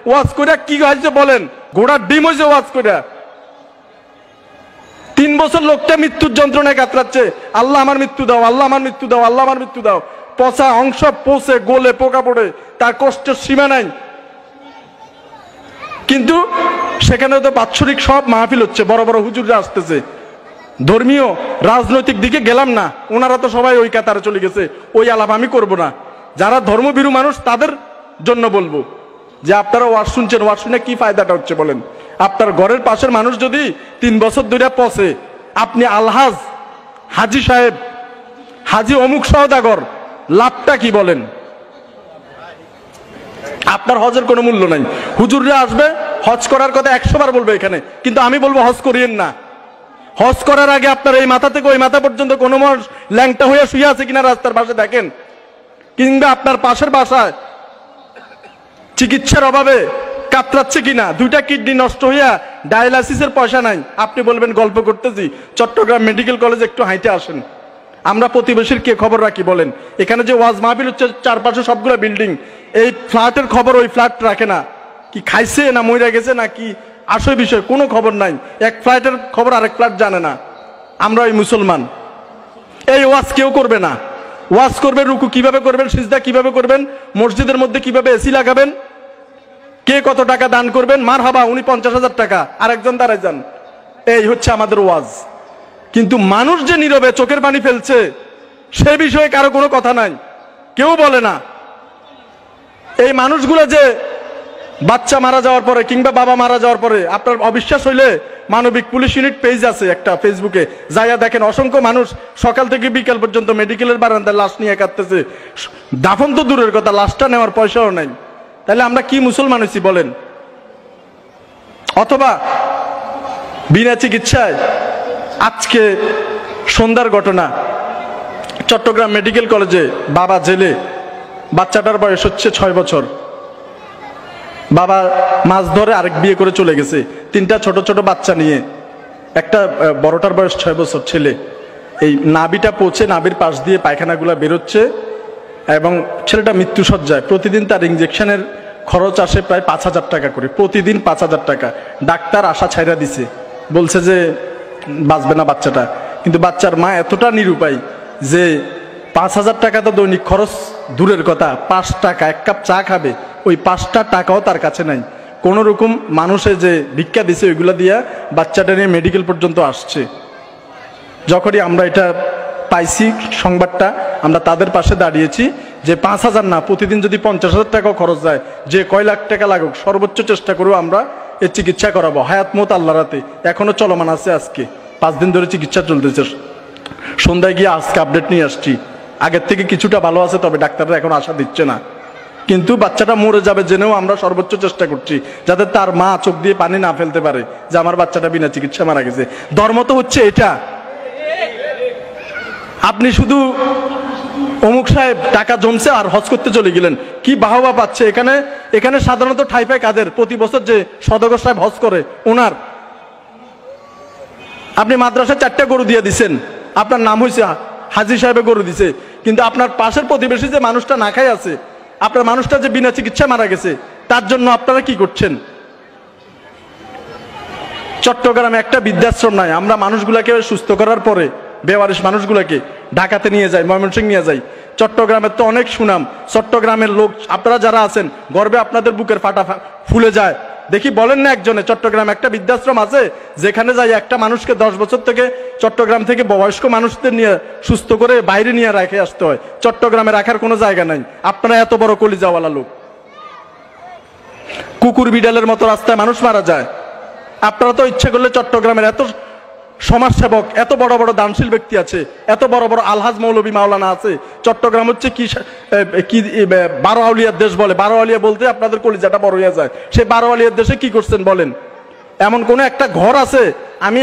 ওয়াজ করে কি হয়েছে বলেন? ঘোড়ার ডিম হয়েছে ওয়াজ করে। 3 বছর লোকটা মৃত্যুর যন্ত্রণায় কাতরাচ্ছে, আল্লাহ আমার মৃত্যু দাও, আল্লাহ আমার মৃত্যু দাও, আল্লাহ আমার মৃত্যু দাও। পচা অংশ পচে গলে পোকা পড়ে, তার কষ্টের সীমা নাই। কিন্তু সেখানে তো বাৎসরিক সব মাহফিল হচ্ছে, বড় বড় হুজুররা আসতেছে। ধর্মীয় রাজনৈতিক দিকে গেলাম না, ওনারা তো সবাই ওই কাতারে চলে গেছে, ওই আলাপ আমি করব না। যারা ধর্মভীরু মানুষ তাদের জন্য বলবো যে আপনারা ওয়াজ শুনছেন, ওয়াজ শুনে কি ফায়দাটা হচ্ছে বলেন? আপনার ঘরের পাশের মানুষ যদি 3 বছর ধরে পচে, আপনি আলহাজ হাজি সাহেব, হাজি অমুক সওদাগর, লাভটা কি বলেন? আপনার হজের কোনো মূল্য নাই। হুজুররা আসবে, হজ করার কথা 100 বার বলবে এখানে, কিন্তু আমি বলবো হজ করিয়েন না। হজ করার আগে আপনার এই মাথা থেকে ওই মাথা পর্যন্ত কোনো মানুষ ল্যাংটা হয়ে শুয়ে আছে কিনা রাস্তার পাশে দেখেন, কিংবা আপনার পাশের বাসায় চিকিৎসার অভাবে কাতরাচ্ছে কিনা, 2টা কিডনি নষ্ট হইয়া ডায়ালাইসিসের পয়সা নাই। আপনি বলবেন গল্প করতেছি, চট্টগ্রাম মেডিকেল কলেজে একটু হাইটে আসেন। আমরা প্রতিবেশীর কে খবর রাখি বলেন? এখানে যে ওয়াজ মাহফিল হচ্ছে, চারপাশে সবগুলো বিল্ডিং, এই ফ্ল্যাটের খবর ওই ফ্ল্যাট রাখে না। কি খাইছে না মইরা গেছে না কি আসল বিষয় কোনো খবর নাই। এক ফ্ল্যাটের খবর আরেক ফ্ল্যাট জানে না। আমরা ওই মুসলমান। এই ওয়াজ কেউ করবে না। ওয়াজ করবেন রুকু কিভাবে করবেন, সিজদা কিভাবে করবেন, মসজিদের মধ্যে কিভাবে এসি লাগাবেন, কে কত টাকা দান করবেন, মারহাবা উনি 50,000 টাকা, আরেকজন দাঁড়ায় যান, এই হচ্ছে আমাদের ওয়াজ। কিন্তু মানুষ যে নীরবে চোখের পানি ফেলছে সে বিষয়ে কারো কোনো কথা নাই, কেউ বলে না। এই মানুষগুলো যে বাচ্চা মারা যাওয়ার পরে কিংবা বাবা মারা যাওয়ার পরে, আপনার অবিশ্বাস হইলে মানবিক পুলিশ ইউনিট পেজ আছে একটা ফেসবুকে, যাইয়া দেখেন অসংখ্য মানুষ সকাল থেকে বিকাল পর্যন্ত মেডিকেলের বারান্দায় লাশ নিয়ে কাঁদতেছে। দাফন তো দূরের কথা, লাশটা নেওয়ার পয়সাও নাই। তাহলে আমরা কি মুসলমান হইছি বলেন? অথবা বিনা চিকিৎসায় আজকে সন্ধ্যার ঘটনা, চট্টগ্রাম মেডিকেল কলেজে বাবা জেলে, বাচ্চাটার বয়স হচ্ছে 6 বছর। বাবা মাছ ধরে আরেক বিয়ে করে চলে গেছে, 3টা ছোট ছোট বাচ্চা নিয়ে। একটা বড়টার বয়স 6 বছর ছেলে। এই নাভিটা পৌঁছে নাভির পাশ দিয়ে পায়খানাগুলা বেরোচ্ছে এবং ছেলেটা মৃত্যুসজ্জায়। প্রতিদিন তার ইঞ্জেকশনের খরচ আসে প্রায় 5,000 টাকা করে, প্রতিদিন 5,000 টাকা। ডাক্তার আশা ছাইরা দিছে, বলছে যে বাঁচবে না বাচ্চাটা। কিন্তু বাচ্চার মা এতটা নিরুপায় যে 5,000 টাকা তো দৈনিক খরচ দূরের কথা, 5 টাকা 1 কাপ চা খাবে, ওই 5টা টাকাও তার কাছে নাই। কোন রকম মানুষে যে ভিক্ষা দিছে ওইগুলা দিয়া বাচ্চাটা নিয়ে মেডিকেল পর্যন্ত আসছে। যখনই আমরা এটা পাইছি সংবাদটা, আমরা তাদের পাশে দাঁড়িয়েছি যে 5,000 না, প্রতিদিন যদি 50,000 টাকাও খরচ যায়, যে কয় লাখ টাকা লাগুক, সর্বোচ্চ চেষ্টা করবো আমরা এর চিকিৎসা করাবো। হায়াত মত আল্লাহর হাতে, এখনো চলমান আছে। আজকে 5 দিন ধরে চিকিৎসা চলতেছে। সন্ধ্যায় গিয়ে আজকে আপডেট নিয়ে আসছি, আগের থেকে কিছুটা ভালো আছে, তবে ডাক্তাররা এখন আশা দিচ্ছে না। কিন্তু বাচ্চাটা মরে যাবে জেনেও আমরা সর্বোচ্চ চেষ্টা করছি যাতে তার মা চোখ দিয়ে পানি না ফেলতে পারে যে আমার বাচ্চাটা বিনা চিকিৎসা মারা গেছে। ধর্ম তো হচ্ছে এটা। আপনি শুধু অমুক সাহেব টাকা জমছে আর হজ করতে চলে গেলেন, কি বাহবা পাচ্ছে। এখানে সাধারণত ঠাই পায় কাদের? প্রতি বছর যে সদাগর সাহেব হজ করে ওনার। আপনি মাদ্রাসায় 4টা গরু দিয়ে দিচ্ছেন, আপনার নাম হয়েছে হাজি সাহেবে গরু দিছে, কিন্তু আপনার পাশের প্রতিবেশী যে মানুষটা না খাই আছে, আপনার মানুষটা যে বিনা চিকিৎসা মারা গেছে, তার জন্য আপনারা কি করছেন? চট্টগ্রামে একটা বৃদ্ধাশ্রম নাই। আমরা মানুষগুলাকে সুস্থ করার পরে বেওয়ারিশ মানুষগুলোকে ঢাকাতে নিয়ে যাই, ময়মনসিংহ নিয়ে যাই। চট্টগ্রামের তো অনেক সুনাম। চট্টগ্রামের লোক আপনারা যারা আছেন, গর্বে আপনাদের বুকের ফাটা ফুলে যায়। দেখি বলেন না একজনে চট্টগ্রামে একটা বৃদ্ধাশ্রম আছে যেখানে যাই একটা মানুষকে 10 বছর থেকে চট্টগ্রাম থেকে বয়স্ক মানুষদের নিয়ে সুস্থ করে বাইরে নিয়ে রেখে আসতে হয়। চট্টগ্রামে রাখার কোনো জায়গা নাই। আপনারা এত বড় কলিজাওয়ালা লোক, কুকুর বিড়ালের মতো রাস্তায় মানুষ মারা যায়। আপনারা তো ইচ্ছে করলে চট্টগ্রামের এত সমাজসেবক, এত বড় বড় দানশীল ব্যক্তি আছে, এত বড় বড় আলহাজ মৌলবী মাওলানা আছে। চট্টগ্রাম হচ্ছে কি 12 আউলিয়ার দেশ বলে। 12 আউলিয়া বলতে আপনাদের কলিজাটা বড় হয়ে যায়। সেই 12 আউলিয়ার দেশে কি করছেন বলেন? এমন কোন একটা ঘর আছে? আমি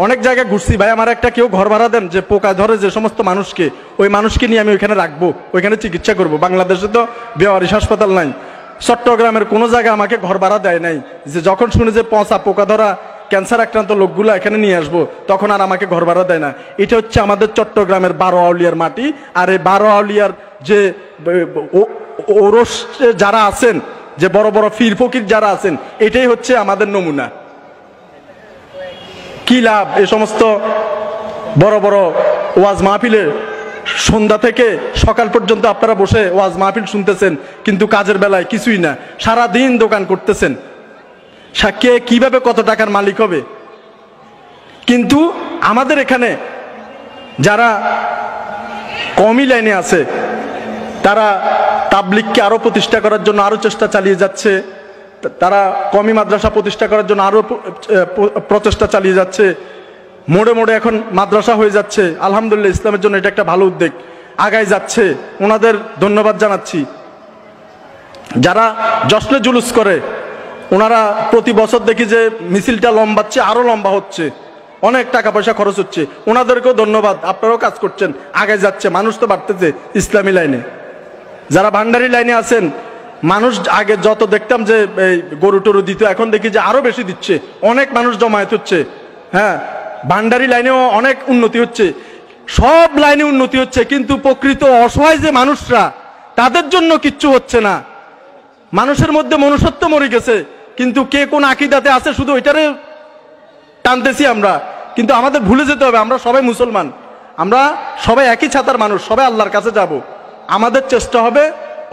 অনেক জায়গায় ঘুরছি ভাই, আমার একটা কেউ ঘর ভাড়া দেন, যে পোকা ধরে যে সমস্ত মানুষকে, ওই মানুষকে নিয়ে আমি ওইখানে রাখবো, ওইখানে চিকিৎসা করব। বাংলাদেশে তো বেওয়ারিশ হাসপাতাল নাই। চট্টগ্রামের কোনো জায়গায় আমাকে ঘর ভাড়া দেয় নাই, যে যখন শুনে যে পচা পোকা ধরা ক্যান্সার আক্রান্ত লোকগুলো এখানে নিয়ে আসবো তখন আর আমাকে ঘর ভাড়া দেয় না। এটা হচ্ছে আমাদের চট্টগ্রামের 12 আউলিয়ার মাটি। আর এই 12 আউলিয়ার যে ওরস যারা আছেন যে বড় বড় পীর ফকির যারা আছেন, এটাই হচ্ছে আমাদের নমুনা। কি লাভ এই সমস্ত বড় বড় ওয়াজ মাহফিলের? সন্ধ্যা থেকে সকাল পর্যন্ত আপনারা বসে ওয়াজ মাহফিল শুনতেছেন, কিন্তু কাজের বেলায় কিছুই না, সারা দিন দোকান করতেছেন। কে কিভাবে কত টাকার মালিক হবে? কিন্তু আমাদের এখানে যারা কমই লাইনে আছে, তারা তাবলিগকে আরো প্রতিষ্ঠা করার জন্য আরো চেষ্টা চালিয়ে যাচ্ছে, তারা কমি মাদ্রাসা প্রতিষ্ঠা করার জন্য আরো প্রচেষ্টা চালিয়ে যাচ্ছে। মোড়ে মোড়ে এখন মাদ্রাসা হয়ে যাচ্ছে। আলহামদুলিল্লাহ, ইসলামের জন্য এটা একটা ভালো উদ্যোগ, আগায় যাচ্ছে, ওনাদের ধন্যবাদ জানাচ্ছি। যারা জশ্নে জুলুস করে, ওনারা প্রতি বছর দেখি যে মিছিলটা লম্বাচ্ছে, আরো লম্বা হচ্ছে, অনেক টাকা পয়সা খরচ হচ্ছে, ওনাদেরকেও ধন্যবাদ। আপনারাও কাজ করছেন, আগায় যাচ্ছে, মানুষ তো বাড়তেছে ইসলামী লাইনে। যারা ভান্ডারি লাইনে আছেন, মানুষ আগে যত দেখতাম যে গরু টরু দিত, এখন দেখি যে আরো বেশি দিচ্ছে, অনেক মানুষ জমায়েত হচ্ছে। হ্যাঁ, ভান্ডারি লাইনেও অনেক উন্নতি হচ্ছে, সব লাইনে উন্নতি হচ্ছে, কিন্তু প্রকৃত অসহায় যে মানুষরা, তাদের জন্য কিচ্ছু হচ্ছে না। মানুষের মধ্যে মনুষ্যত্ব মরে গেছে, কিন্তু কে কোন আকীদাতে আছে শুধু ওইটারে টানতেছি আমরা। কিন্তু আমাদের ভুলে যেতে হবে, আমরা সবাই মুসলমান, আমরা সবাই একই ছাতার মানুষ, সবাই আল্লাহর কাছে যাব। আমাদের চেষ্টা হবে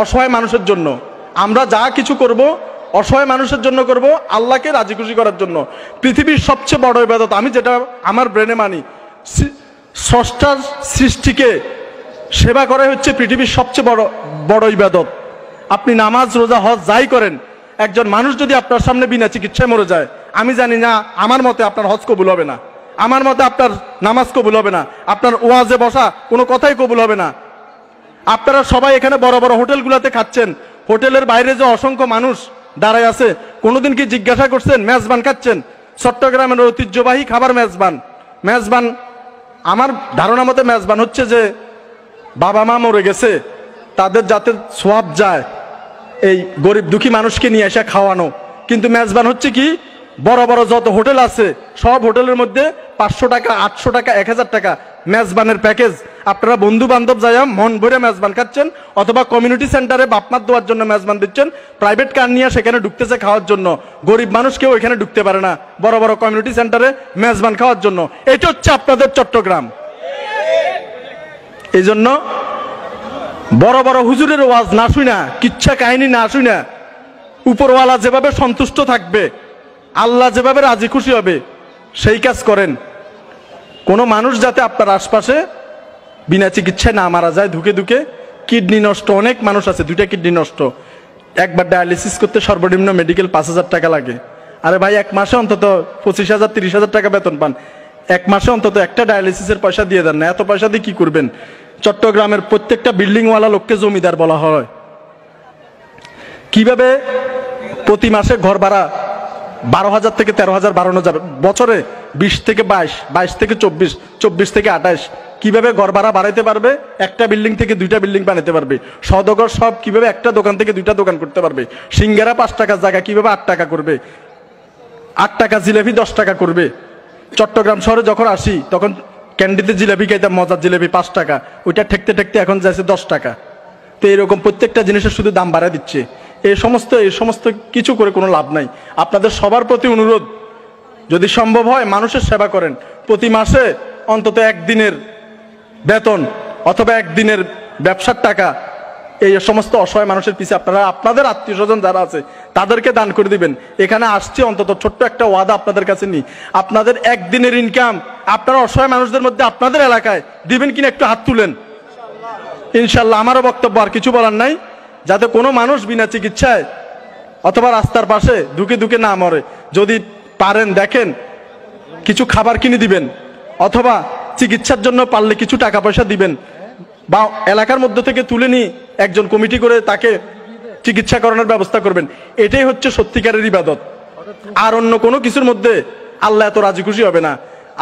অসহায় মানুষের জন্য। আমরা যা কিছু করব অসহায় মানুষের জন্য করব, আল্লাহকে রাজি খুশি করার জন্য। পৃথিবীর সবচেয়ে বড় ইবাদত, আমি যেটা আমার ব্রেনে মানি, স্রষ্টার সৃষ্টিকে সেবা করা হচ্ছে পৃথিবীর সবচেয়ে বড় ইবাদত। আপনি নামাজ, রোজা, হজ যাই করেন, একজন মানুষ যদি আপনার সামনে বিনা চিকিৎসায় মরে যায়, আমি জানি না, আমার মতে আপনার হজ কবুল হবে না, আমার মতে আপনার নামাজ কবুল হবে না, আপনার ওয়াজে বসা কোনো কথাই কবুল হবে না। আপনারা সবাই এখানে বড় বড় হোটেলগুলোতে খাচ্ছেন, হোটেলের বাইরে যে অসংখ্য মানুষ দাঁড়ায় আছে, কোনোদিন কি জিজ্ঞাসা করছেন মেজবান খাচ্ছেন? চট্টগ্রামের ঐতিহ্যবাহী খাবার মেজবান। মেজবান, আমার ধারণা মতে মেজবান হচ্ছে যে বাবা মা মরে গেছে, তাদের যাতে সোয়াব যায়, এই গরিব দুঃখী মানুষকে নিয়ে এসে খাওয়ানো। কিন্তু মেজবান হচ্ছে কি, বড় বড় যত হোটেল আছে, সব হোটেলের মধ্যে 500 টাকা, 800 টাকা, 1000 টাকা মেজবানের প্যাকেজ। আপনারা বন্ধু বান্ধব যায় মন ভরে মেজবান খাচ্ছেন, অথবা কমিউনিটি সেন্টারে বাপমাত দেওয়ার জন্য মেজবান দিচ্ছেন, প্রাইভেট কার নিয়ে সেখানে ঢুকতেছে খাওয়ার জন্য। গরিব মানুষ কেউ এখানে ঢুকতে পারে না বড় বড় কমিউনিটি সেন্টারে মেজবান খাওয়ার জন্য। এটা হচ্ছে আপনাদের চট্টগ্রাম। এই জন্য বড় বড় হুজুরের ওয়াজ না শুনা, কিচ্ছা কাহিনী না শুনা, উপরওয়ালা যেভাবে সন্তুষ্ট থাকবে, আল্লাহ যেভাবে রাজি খুশি হবে, সেই কাজ করেন। কোনো মানুষ যাতে আপনার আশপাশে বিনা চিকিৎসায় না মারা যায় ধুকে ধুকে। কিডনি নষ্ট, অনেক মানুষ আছে 2টা কিডনি নষ্ট, একবার ডায়ালিসিস করতে সর্বনিম্ন মেডিকেল 5000 টাকা লাগে। আরে ভাই, এক মাসে অন্তত 25,000 30,000 টাকা বেতন পান, এক মাসে অন্তত একটা ডায়ালিসিসের পয়সা দিয়ে দেন না। এত পয়সা দিয়ে কি করবেন? চট্টগ্রামের প্রত্যেকটা বিল্ডিংওয়ালা লোককে জমিদার বলা হয়। কিভাবে প্রতি মাসে ঘর ভাড়া 12,000 থেকে 13,000 বাড়ানো যাবে, বছরে 20 থেকে 22, 22 থেকে 24, 24 থেকে 28, কিভাবে ঘর ভাড়া বাড়াইতে পারবে? একটা বিল্ডিং থেকে 2টা বিল্ডিং বানাতে পারবে। সদগর সব কিভাবে একটা দোকান থেকে 2টা দোকান করতে পারবে। সিঙ্গারা 5 টাকার জায়গা কিভাবে 8 টাকা করবে, 8 টাকা জিলাপি 10 টাকা করবে। চট্টগ্রাম শহরে যখন আসি, তখন ক্যান্ডিতে জিলাপি খাইতাম, মজার জিলাপি 5 টাকা, ওইটা ঠেকতে ঠেকতে এখন যাচ্ছে 10 টাকা। তো এরকম প্রত্যেকটা জিনিসের শুধু দাম বাড়ায় দিচ্ছে। এই সমস্ত কিছু করে কোনো লাভ নাই। আপনাদের সবার প্রতি অনুরোধ, যদি সম্ভব হয় মানুষের সেবা করেন। প্রতি মাসে অন্তত একদিনের বেতন অথবা একদিনের ব্যবসার টাকা এই সমস্ত অসহায় মানুষের পিছিয়ে আপনারা আপনাদের আত্মীয় স্বজন যারা আছে তাদেরকে দান করে দিবেন। এখানে আসছে অন্তত ছোট্ট একটা ওয়াদা আপনাদের কাছে নিই, আপনাদের একদিনের ইনকাম আপনারা অসহায় মানুষদের মধ্যে আপনাদের এলাকায় দিবেন কিনা একটু হাত তুলেন। ইনশাল্লাহ। আমারও বক্তব্য, আর কিছু বলার নাই, যাতে কোনো মানুষ বিনা চিকিৎসায় অথবা রাস্তার পাশে ধুকে ধুকে না মরে। যদি পারেন দেখেন কিছু খাবার কিনে দিবেন, অথবা চিকিৎসার জন্য পারলে কিছু টাকা পয়সা দিবেন, বা এলাকার মধ্যে থেকে তুলে নিয়ে একজন কমিটি করে তাকে চিকিৎসা করানোর ব্যবস্থা করবেন। এটাই হচ্ছে সত্যিকারের ইবাদত। আর অন্য কোনো কিছুর মধ্যে আল্লাহ এত রাজি খুশি হবে না।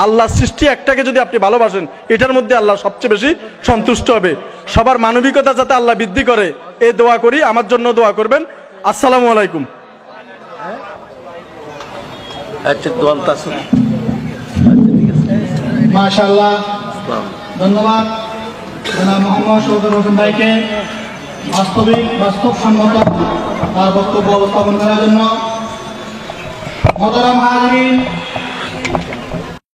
আল্লাহ সৃষ্টি একটাকে যদি আপনি ভালোবাসেন, এটার মধ্যে আল্লাহ সবচেয়ে বেশি সন্তুষ্ট হবে। সবার মানবিকতা যাতে আল্লাহ বৃদ্ধি করে, এই দোয়া করি। আমার জন্য দোয়া করবেন। আসসালামু আলাইকুম। মাশাআল্লাহ, ধন্যবাদ জনাব মোহাম্মদ সৌদর হোসেন ভাইকে। বাস্তবসম্মত তার বক্তব্য উপস্থাপন করার জন্য মোহতারাম হাজিরিন